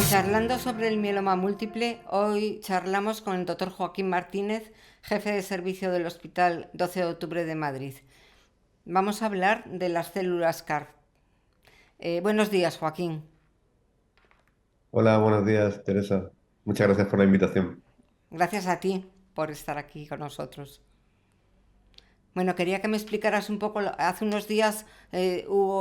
Charlando sobre el mieloma múltiple, hoy charlamos con el doctor Joaquín Martínez, jefe de servicio del Hospital 12 de Octubre de Madrid. Vamos a hablar de las células CAR. Buenos días, Joaquín. Hola, buenos días, Teresa. Muchas gracias por la invitación. Gracias a ti por estar aquí con nosotros. Bueno, quería que me explicaras un poco. Hace unos días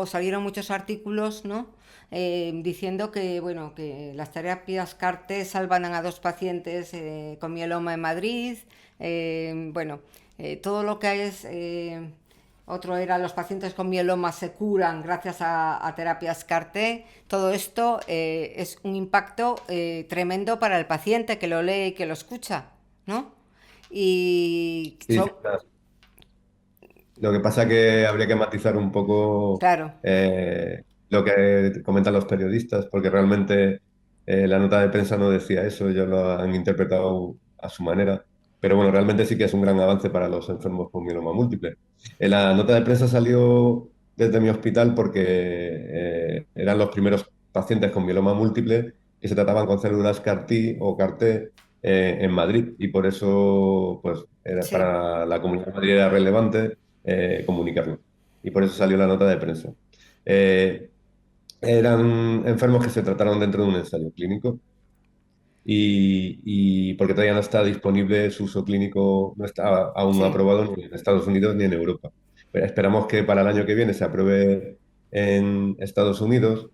salieron muchos artículos, ¿no? Diciendo que, bueno, que las terapias CAR-T salvan a dos pacientes con mieloma en Madrid. Bueno, todo lo que hay es. Otro era los pacientes con mieloma se curan gracias a terapias CAR-T. Todo esto es un impacto tremendo para el paciente que lo lee y que lo escucha, ¿no? Y Sí, sí, claro. Lo que pasa es que habría que matizar un poco claro. lo que comentan los periodistas, porque realmente la nota de prensa no decía eso, ellos lo han interpretado a su manera. Pero bueno, realmente sí que es un gran avance para los enfermos con mieloma múltiple. La nota de prensa salió desde mi hospital porque eran los primeros pacientes con mieloma múltiple que se trataban con células CAR-T o CAR-T en Madrid, y por eso pues, Sí, para la Comunidad de Madrid era relevante comunicarlo. Y por eso salió la nota de prensa. Eh, Eran enfermos que se trataron dentro de un ensayo clínico y porque todavía no está disponible su uso clínico, no está aún sí. aprobado ni en Estados Unidos ni en Europa. Pero esperamos que para el año que viene se apruebe en Estados Unidos.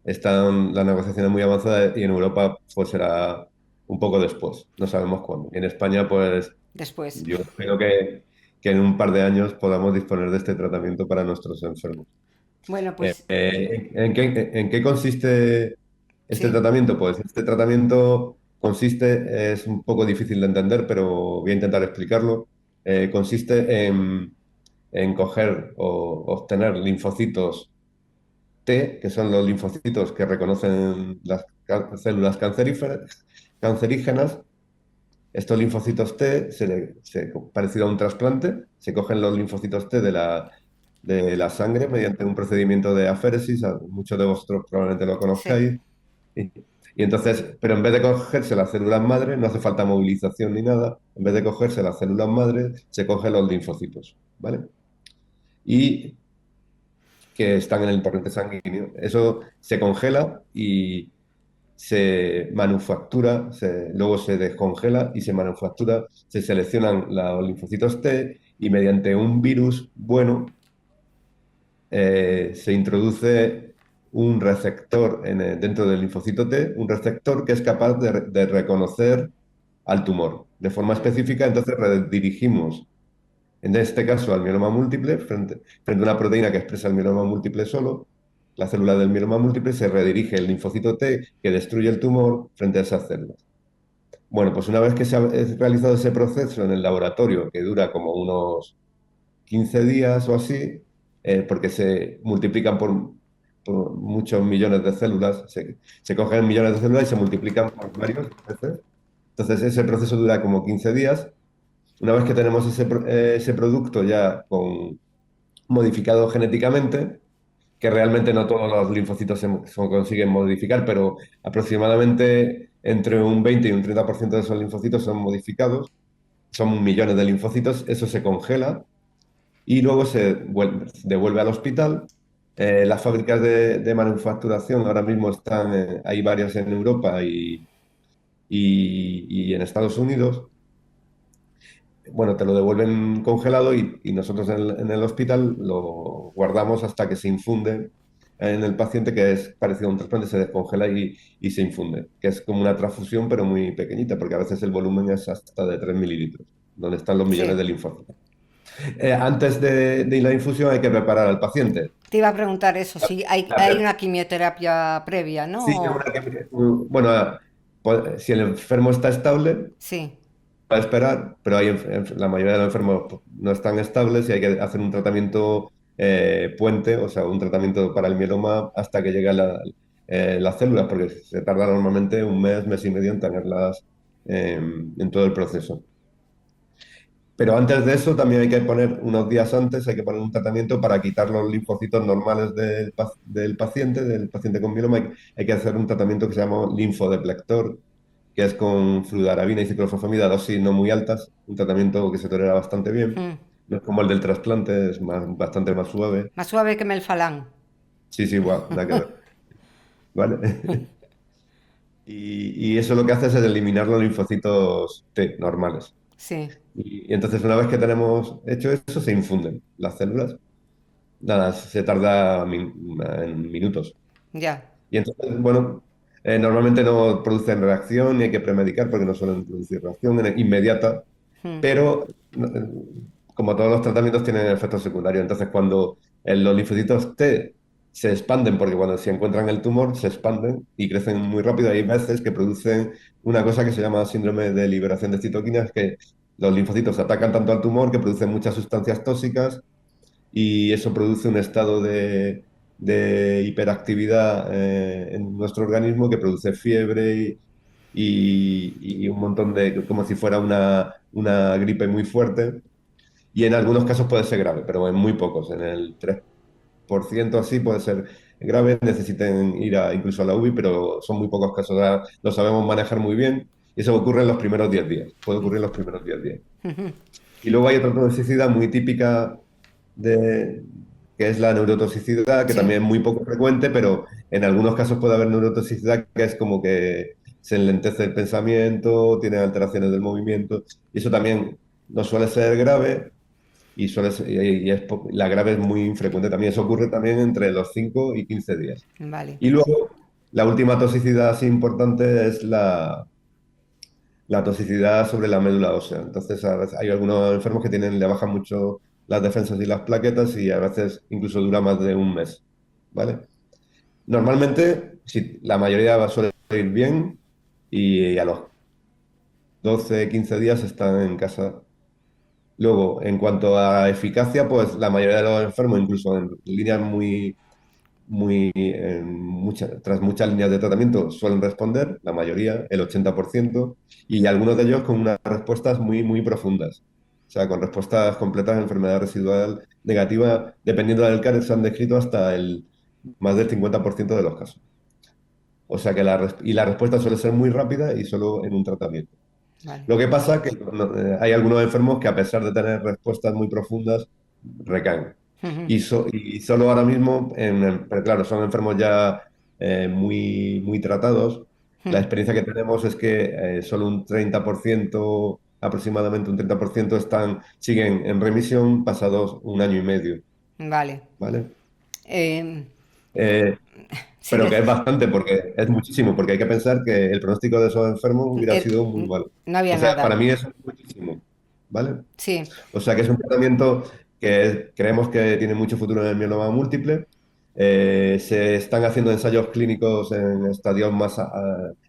Están las negociaciones muy avanzadas y en Europa pues será un poco después, no sabemos cuándo. Y en España pues Después. yo espero que en un par de años podamos disponer de este tratamiento para nuestros enfermos. Bueno, pues En qué consiste este sí, tratamiento? Pues este tratamiento consiste, es un poco difícil de entender, pero voy a intentar explicarlo. Consiste en coger o obtener linfocitos T, que son los linfocitos que reconocen las células cancerígenas. Estos linfocitos T, parecido a un trasplante, se cogen los linfocitos T de la sangre mediante un procedimiento de aféresis, muchos de vosotros probablemente lo sí. conozcáis, y, y entonces, pero en vez de cogerse las células madre, no hace falta movilización ni nada, en vez de cogerse las células madre, se cogen los linfocitos, ¿vale? Y que están en el torrente sanguíneo. Eso se congela y se manufactura, luego se descongela y se manufactura, se seleccionan los linfocitos T y mediante un virus bueno se introduce un receptor dentro del linfocito T, un receptor que es capaz de reconocer al tumor de forma específica. Entonces redirigimos, en este caso al mieloma múltiple, frente a una proteína que expresa el mieloma múltiple solo. La célula del mieloma múltiple se redirige el linfocito T que destruye el tumor frente a esas células. Bueno, pues una vez que se ha realizado ese proceso en el laboratorio, que dura como unos 15 días o así, porque se multiplican por muchos millones de células, se cogen millones de células y se multiplican por varios veces. Entonces ese proceso dura como 15 días. Una vez que tenemos ese producto ya modificado genéticamente, que realmente no todos los linfocitos se consiguen modificar, pero aproximadamente entre un 20 y un 30% de esos linfocitos son modificados, son millones de linfocitos, eso se congela y luego devuelve al hospital. Las fábricas de manufacturación ahora mismo hay varias en Europa y en Estados Unidos. Bueno, te lo devuelven congelado y nosotros en el hospital lo guardamos hasta que se infunde en el paciente, que es parecido a un trasplante, se descongela y se infunde, que es como una transfusión pero muy pequeñita, porque a veces el volumen es hasta de 3 mililitros, donde están los millones Sí. de linfocitos. Antes de la infusión hay que preparar al paciente. Te iba a preguntar eso, La- si hay la una quimioterapia previa, Sí, ¿no? bueno, pues, si el enfermo está estable, Sí. va a esperar, pero la mayoría de los enfermos pues, no están estables y hay que hacer un tratamiento puente, o sea, un tratamiento para el mieloma hasta que lleguen las células, porque se tarda normalmente un mes, mes y medio en tenerlas en todo el proceso. Pero antes de eso también hay que poner, unos días antes, hay que poner un tratamiento para quitar los linfocitos normales del paciente con mieloma. Hay que hacer un tratamiento que se llama linfodeplector, que es con fludarabina y ciclofosfamida, dosis no muy altas, un tratamiento que se tolera bastante bien. Mm. No es como el del trasplante, es bastante más suave. Más suave que Melfalán. Sí, sí, guau, nada que ver, ¿vale? Y eso lo que hace es eliminar los linfocitos T normales. Sí, Y entonces una vez que tenemos hecho eso, se infunden las células. Nada, se tarda en minutos. ya. Y entonces, bueno, normalmente no producen reacción ni hay que premedicar porque no suelen producir reacción inmediata, Mm. pero como todos los tratamientos tienen efectos secundarios. Entonces, cuando los linfocitos T se expanden, porque cuando se encuentran el tumor se expanden y crecen muy rápido, hay veces que producen una cosa que se llama síndrome de liberación de citoquinas, que los linfocitos atacan tanto al tumor que producen muchas sustancias tóxicas y eso produce un estado de hiperactividad en nuestro organismo que produce fiebre y un montón de, como si fuera una gripe muy fuerte. Y en algunos casos puede ser grave, pero en muy pocos, en el 3% así puede ser grave, necesiten ir incluso a la UBI, pero son muy pocos casos, ya lo sabemos manejar muy bien y eso ocurre en los primeros 10 días, puede ocurrir en los primeros 10 días. Y luego hay otra toxicidad muy típica de, que es la neurotoxicidad, que Sí. también es muy poco frecuente, pero en algunos casos puede haber neurotoxicidad que es como que se enlentece el pensamiento, tiene alteraciones del movimiento, y eso también no suele ser grave, la grave es muy infrecuente también. Eso ocurre también entre los 5 y 15 días. Vale. Y luego, la última toxicidad así importante es la toxicidad sobre la médula ósea. Entonces, a veces hay algunos enfermos que le bajan mucho las defensas y las plaquetas y a veces incluso dura más de un mes, ¿vale? Normalmente, si la mayoría suele ir bien y a los 12, 15 días están en casa. Luego, en cuanto a eficacia, pues la mayoría de los enfermos, incluso en líneas tras muchas líneas de tratamiento, suelen responder, la mayoría, el 80%, y algunos de ellos con unas respuestas muy, muy profundas. O sea, con respuestas completas a enfermedad residual negativa, dependiendo del caso, se han descrito hasta el más del 50% de los casos. O sea que la respuesta suele ser muy rápida y solo en un tratamiento. Vale. Lo que pasa es que hay algunos enfermos que a pesar de tener respuestas muy profundas, recaen. Y solo ahora mismo, pero claro, son enfermos ya muy, muy tratados. La experiencia que tenemos es que solo un 30%, aproximadamente un 30% siguen en remisión pasados un año y medio, Vale. ¿vale? Eh, Eh, sí, pero que es bastante, porque es muchísimo, porque hay que pensar que el pronóstico de esos enfermos hubiera sido muy malo. no había O sea, para nada. mí eso es muchísimo, ¿vale? Sí. O sea que es un tratamiento que creemos que tiene mucho futuro en el mieloma múltiple. Se están haciendo ensayos clínicos en estadios más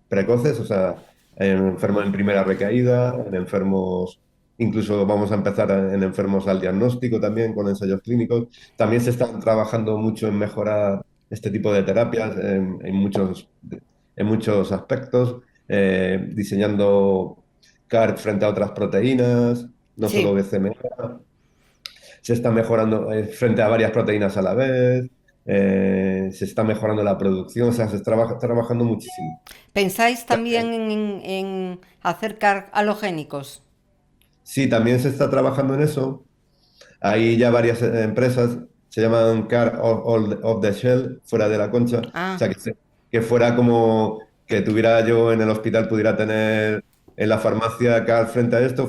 precoces, o sea, en enfermos en primera recaída, en enfermos, incluso vamos a empezar en enfermos al diagnóstico también con ensayos clínicos. También se están trabajando mucho en mejorar este tipo de terapias en muchos aspectos, diseñando CAR frente a otras proteínas, no solo Sí. BCMA. Se está mejorando frente a varias proteínas a la vez, se está mejorando la producción, o sea, está trabajando muchísimo. ¿Pensáis también en hacer halogénicos? Sí, también se está trabajando en eso. Hay ya varias empresas, se llaman CAR of the Shell, fuera de la concha. O Ah, sea, que fuera como que tuviera yo en el hospital, pudiera tener en la farmacia CAR frente a esto,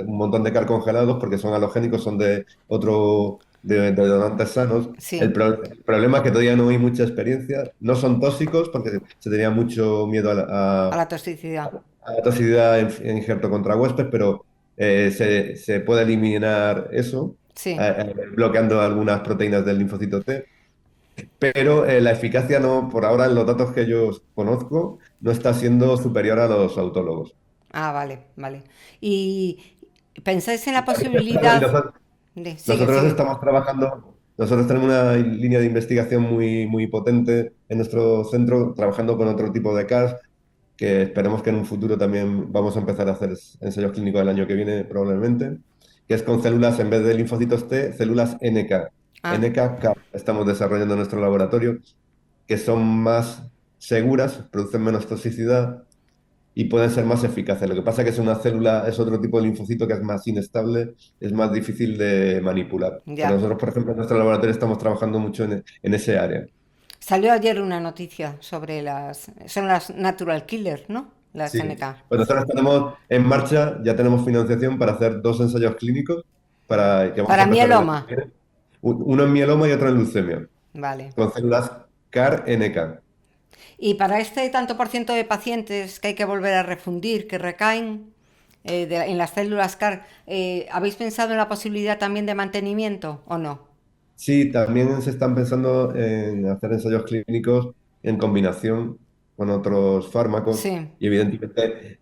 un montón de CAR congelados, porque son halogénicos, son de donantes sanos. sí. El problema es que todavía no hay mucha experiencia. No son tóxicos, porque se tenía mucho miedo A la toxicidad. a la toxicidad en injerto contra huésped, pero se puede eliminar eso Sí. bloqueando algunas proteínas del linfocito T, pero la eficacia no, por ahora en los datos que yo conozco, no está siendo superior a los autólogos. Ah, vale, vale. ¿Y pensáis en Y la también y posibilidad de... Sigue, nosotros sigue. estamos trabajando, nosotros tenemos una línea de investigación muy, muy potente en nuestro centro, trabajando con otro tipo de CARs, que esperemos que en un futuro también vamos a empezar a hacer ensayos clínicos el año que viene probablemente. que es con células, en vez de linfocitos T, células NK. Ah, NK estamos desarrollando en nuestro laboratorio, que son más seguras, producen menos toxicidad y pueden ser más eficaces. Lo que pasa es que es una célula, es otro tipo de linfocito que es más inestable, es más difícil de manipular. Pero ya. nosotros, por ejemplo, en nuestro laboratorio estamos trabajando mucho en ese área. Salió ayer una noticia sobre son las natural killers, ¿no? Las Sí. NK. Pues nosotros tenemos en marcha, ya tenemos financiación para hacer dos ensayos clínicos que vamos a Para empezar el año mieloma. que viene. Uno en mieloma y otro en leucemia, Vale. con células CAR-NK. Y para este tanto por ciento de pacientes que hay que volver a refundir, que recaen en las células CAR, ¿habéis pensado en la posibilidad también de mantenimiento o no? Sí, también se están pensando en hacer ensayos clínicos en combinación con otros fármacos Sí, y evidentemente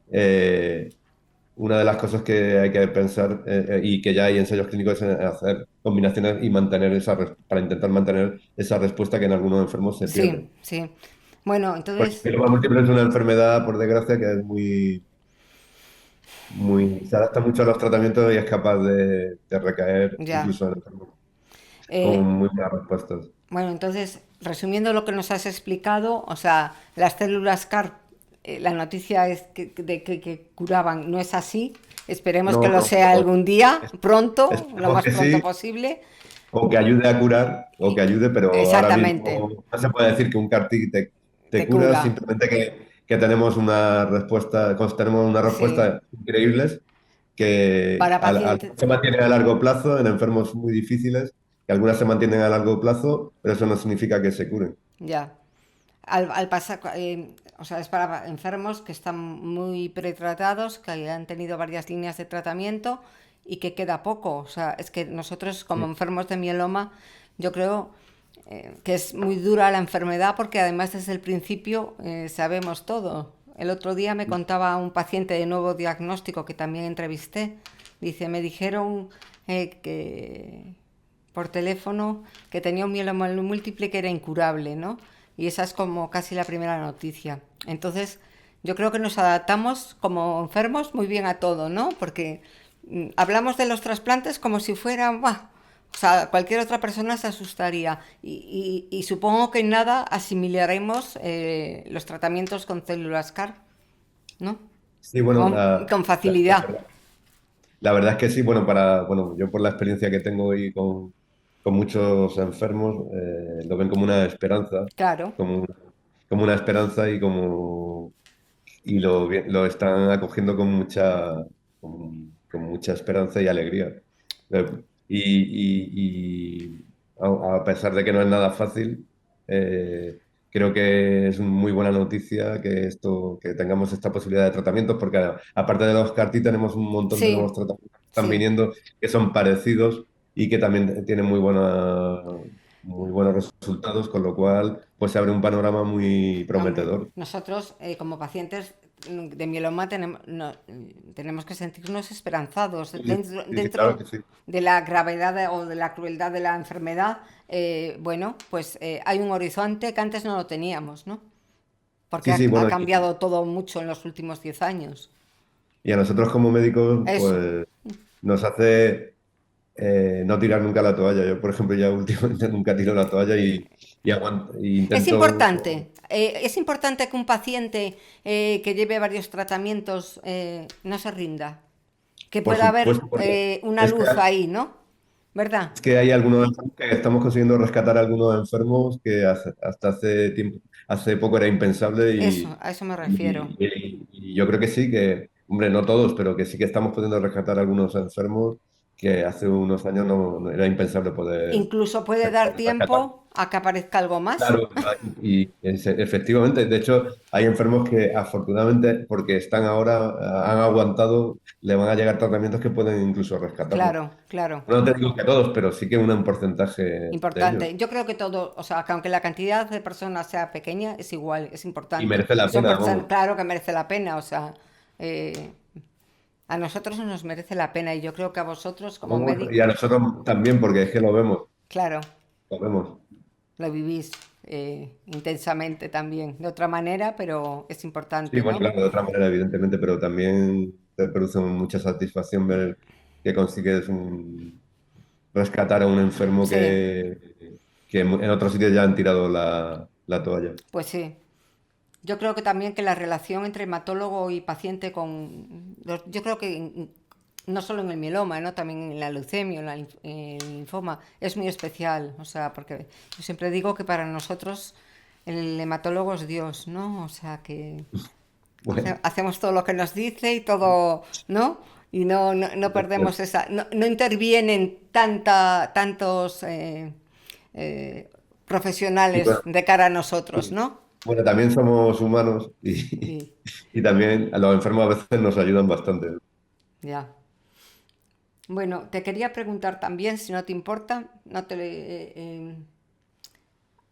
una de las cosas que hay que pensar y que ya hay ensayos clínicos es en hacer combinaciones y mantener para intentar mantener esa respuesta que en algunos enfermos se pierde. sí, sí. Bueno, Porque entonces, el mieloma múltiple es una enfermedad, por desgracia, que es se adapta mucho a los tratamientos y es capaz de recaer ya. incluso en enfermos con Eh, muy buenas respuestas. bueno, entonces, resumiendo lo que nos has explicado, o sea, las células CAR, la noticia es que curaban, no es así. Esperemos que No, lo no, sea pero algún día, pronto, lo esperemos más que pronto sí, posible. o que ayude a curar, o que ayude, pero ahora Exactamente, mismo no se puede decir que un CAR-T te te cura, cura. simplemente que tenemos una respuesta, tenemos una Sí, respuesta increíbles que para pacientes, se mantienen a largo plazo en enfermos muy difíciles, que algunas se mantienen a largo plazo, pero eso no significa que se curen. ya. Al pasar, o sea, es para enfermos que están muy pretratados, que han tenido varias líneas de tratamiento y que queda poco. O sea, es que nosotros como Sí, enfermos de mieloma, yo creo que es muy dura la enfermedad porque además desde el principio sabemos todo. El otro día me contaba un paciente de nuevo diagnóstico que también entrevisté. Dice, me dijeron que por teléfono que tenía un mieloma múltiple que era incurable, ¿no? Y esa es como casi la primera noticia. Entonces, yo creo que nos adaptamos como enfermos muy bien a todo, ¿no? Porque hablamos de los trasplantes como si fueran, ¡buah! O sea, cualquier otra persona se asustaría. Y supongo que en nada asimilaremos los tratamientos con células CAR, ¿no? sí, bueno, Con la facilidad. verdad. La verdad es que sí, bueno, yo por la experiencia que tengo y con muchos enfermos, lo ven como una esperanza, Claro. como, como una esperanza y lo están acogiendo con mucha esperanza y alegría. Y a pesar de que no es nada fácil, eh, creo que es muy buena noticia que tengamos esta posibilidad de tratamientos, porque aparte de los CAR-T tenemos un montón de nuevos Sí, tratamientos que están sí. viniendo que son parecidos y que también tienen muy buenos resultados, con lo cual pues se abre un panorama muy No, hombre, prometedor. nosotros como pacientes de mieloma tenemos que sentirnos esperanzados Sí, sí, sí, claro dentro que sí. de la gravedad o de la crueldad de la enfermedad. Bueno, pues hay un horizonte que antes no lo teníamos, ¿no? Porque Sí, sí, ha bueno, cambiado todo mucho en los últimos 10 años. y a nosotros como médicos, Eso. pues nos hace no tirar nunca la toalla. Yo, por ejemplo, ya últimamente nunca tiro la toalla y aguanto, y intento. Es importante que un paciente que lleve varios tratamientos no se rinda, que Por pueda haber supuesto, porque una es que, luz ahí, ¿no? ¿Verdad? es que hay algunos enfermos que estamos consiguiendo rescatar a algunos enfermos que hasta hace tiempo, hace poco era impensable Eso, a eso me refiero. y yo creo que sí, que, hombre, no todos, pero que sí que estamos pudiendo rescatar a algunos enfermos que hace unos años no era impensable poder Incluso puede dar rescatar. tiempo a que aparezca algo más. Claro, efectivamente, de hecho, hay enfermos que afortunadamente, porque están ahora, han aguantado, le van a llegar tratamientos que pueden incluso rescatarlos. Claro, claro. No te digo que todos, pero sí que un porcentaje de ellos. Importante. Yo creo que todo, o sea, que aunque la cantidad de personas sea pequeña, es igual, es Y importante. merece la Son pena, personas, vamos. claro que merece la pena, o sea, eh, a nosotros nos merece la pena y yo creo que a vosotros como Vamos, y a médicos, nosotros también, porque es que claro, lo vemos. lo vivís intensamente también, de otra manera, pero es Sí, importante, bueno, ¿no? claro, de otra manera, evidentemente, pero también te produce mucha satisfacción ver que consigues rescatar a un enfermo Sí, que en otros sitios ya han tirado la toalla. pues sí. Yo creo que también que la relación entre hematólogo y paciente yo creo que no solo en el mieloma, ¿no? También en la leucemia, en el linfoma, es muy especial. O sea, porque yo siempre digo que para nosotros el hematólogo es Dios, ¿no? O sea, que Bueno, hacemos todo lo que nos dice y todo, ¿no? Y no perdemos no intervienen tantos eh, y profesionales bueno, de cara a nosotros, y- ¿no? bueno, también somos humanos Y y también a los enfermos a veces nos ayudan bastante. ya. Bueno, te quería preguntar también, si no te importa,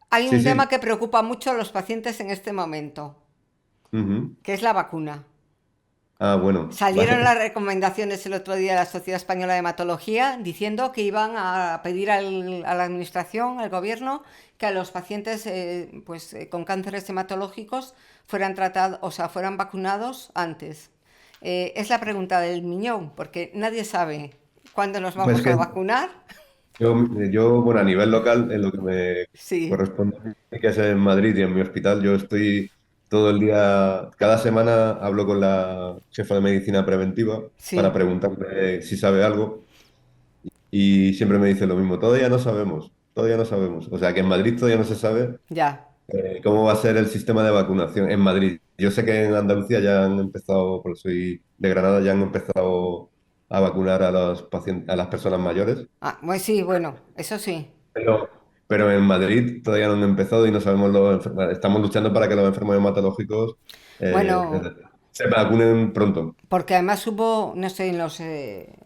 hay Sí, un tema sí. que preocupa mucho a los pacientes en este momento, Ujú. que es la vacuna. Ah, bueno, Salieron vale. las recomendaciones el otro día de la Sociedad Española de Hematología diciendo que iban a pedir a la administración, al gobierno, que a los pacientes con cánceres hematológicos fueran tratados, o sea, fueran vacunados antes. Es la pregunta del millón, porque nadie sabe cuándo nos Pues vamos a que vacunar. bueno, a nivel local, en lo que me Sí, corresponde, a mí, que es en Madrid y en mi hospital, yo estoy todo el día, cada semana hablo con la jefa de medicina preventiva para sí, preguntarle si sabe algo y siempre me dice lo mismo, todavía no sabemos, todavía no sabemos. O sea que en Madrid todavía no se sabe ya. cómo va a ser el sistema de vacunación en Madrid. Yo sé que en Andalucía ya han empezado, porque soy de Granada, ya han empezado a vacunar a los pacientes, a las personas mayores. Ah, pues sí, bueno, eso sí. Pero, pero en Madrid todavía no han empezado y no sabemos estamos luchando para que los enfermos hematológicos eh, Bueno, se vacunen pronto. porque además hubo, no sé, en las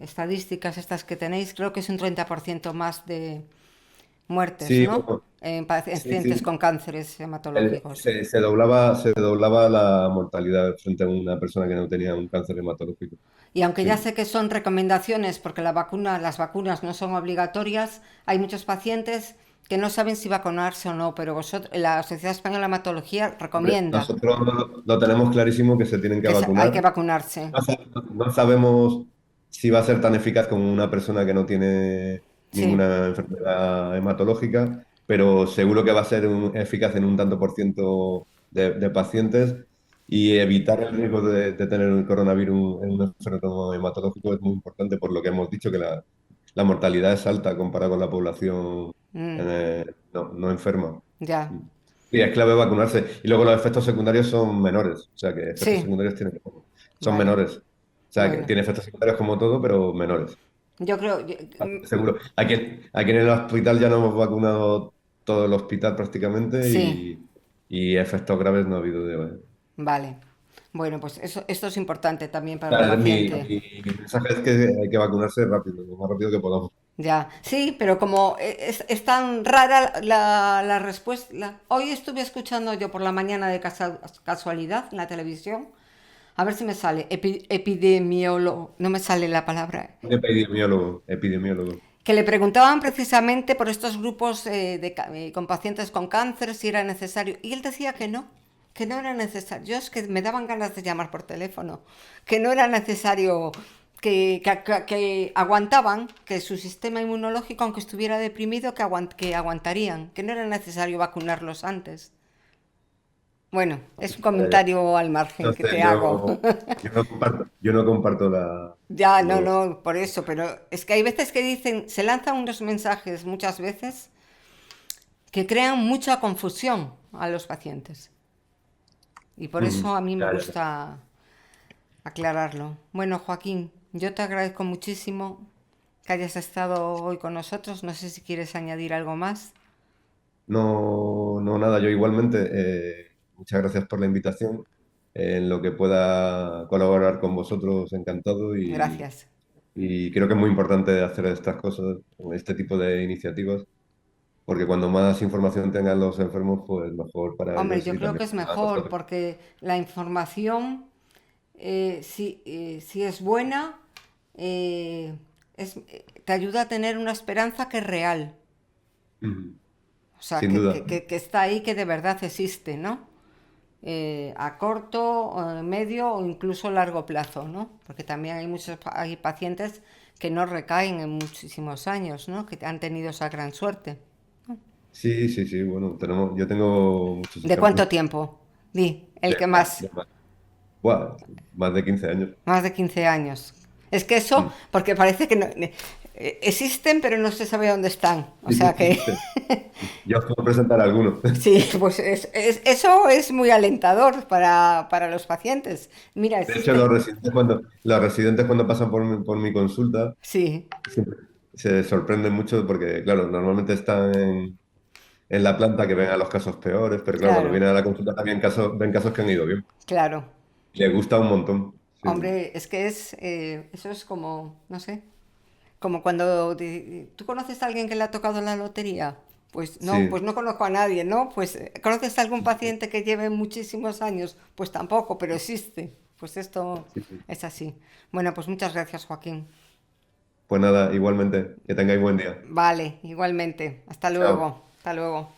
estadísticas estas que tenéis, creo que es un 30% más de muertes, Sí, ¿no? bueno, En sí, pacientes sí. con cánceres hematológicos. Se doblaba la mortalidad frente a una persona que no tenía un cáncer hematológico. Y aunque ya Sí. sé que son recomendaciones, porque las vacunas no son obligatorias, hay muchos pacientes que no saben si vacunarse o no, pero la Sociedad Española de Hematología Hombre, recomienda nosotros lo tenemos clarísimo que se tienen que hay que vacunar. vacunarse. No sabemos si va a ser tan eficaz como una persona que no tiene Sí, ninguna enfermedad hematológica, pero seguro que va a ser eficaz en un tanto por ciento de pacientes y evitar el riesgo de tener un coronavirus en un enfermo hematológico es muy importante, por lo que hemos dicho que la mortalidad es alta comparada con la población no enferma. ya. Y es clave vacunarse. Y luego los efectos secundarios son menores. O sea, que efectos Sí, secundarios son vale. menores. O sea, que Bueno, tiene efectos secundarios como todo, pero menores. yo creo, Seguro. Aquí en el hospital ya no hemos vacunado todo el hospital prácticamente sí, y efectos graves no ha habido de. vale. Bueno, pues esto es importante también para el Claro, mi, paciente. mi mensaje es que hay que vacunarse rápido, lo más rápido que podamos. Ya, sí, pero como es tan rara la respuesta. Hoy estuve escuchando yo por la mañana de casualidad en la televisión, a ver si me sale, epidemiólogo, no me sale la palabra, Un epidemiólogo, epidemiólogo. que le preguntaban precisamente por estos grupos con pacientes con cáncer si era necesario, y él decía que no era necesario. Yo es que me daban ganas de llamar por teléfono, que no era necesario, que aguantaban, que su sistema inmunológico, aunque estuviera deprimido, que aguantarían, que no era necesario vacunarlos antes. Bueno, es un Eh, comentario al margen no que sé, te hago. yo no comparto Ya, no, los. no, por eso, pero es que hay veces que dicen, se lanzan unos mensajes muchas veces que crean mucha confusión a los pacientes. Y por Ujú. eso a mí me Ya, ya. gusta aclararlo. Bueno, Joaquín, yo te agradezco muchísimo que hayas estado hoy con nosotros. No sé si quieres añadir algo más. No, no, nada, yo igualmente, muchas gracias por la invitación. En lo que pueda colaborar con vosotros, encantado. Gracias. Y creo que es muy importante hacer estas cosas, este tipo de iniciativas, porque cuando más información tengan los enfermos, pues mejor para Hombre, ellos yo y creo que también es para mejor nosotros. porque la información, si es buena, eh, te ayuda a tener una esperanza que es real. Ujú. O sea, Sin duda. que está ahí, que de verdad existe, ¿no? a corto, medio o incluso largo plazo, ¿no? Porque también hay pacientes que no recaen en muchísimos años, ¿no? Que han tenido esa gran suerte. Sí, sí, sí, bueno, yo tengo muchos ¿De cuánto ejemplos. tiempo? Di, el De que más, más. de más. Buah, más de 15 años. Más de 15 años. Es que eso, Mm. porque parece que existen, pero no se sabe dónde están. O Sí, sí, sea que existe. Yo os puedo presentar algunos. sí, pues eso es muy alentador para los pacientes. Mira, De hecho, existe. los residentes cuando pasan por mi consulta Sí, siempre se sorprenden mucho porque, claro, normalmente están en la planta que ven a los casos peores, pero claro, cuando claro, vienen a la consulta también ven casos que han ido bien. claro. Les gusta un montón. Sí, Hombre, es que eso es como, no sé, como cuando tú conoces a alguien que le ha tocado la lotería. sí, Pues no conozco a nadie, ¿no? Pues ¿conoces a algún paciente que lleve muchísimos años? Pues tampoco, pero existe. Pues esto sí, sí. es así. Bueno, pues muchas gracias, Joaquín. Pues nada, igualmente, que tengáis buen día. Vale, igualmente. Hasta Chao. luego. Hasta luego.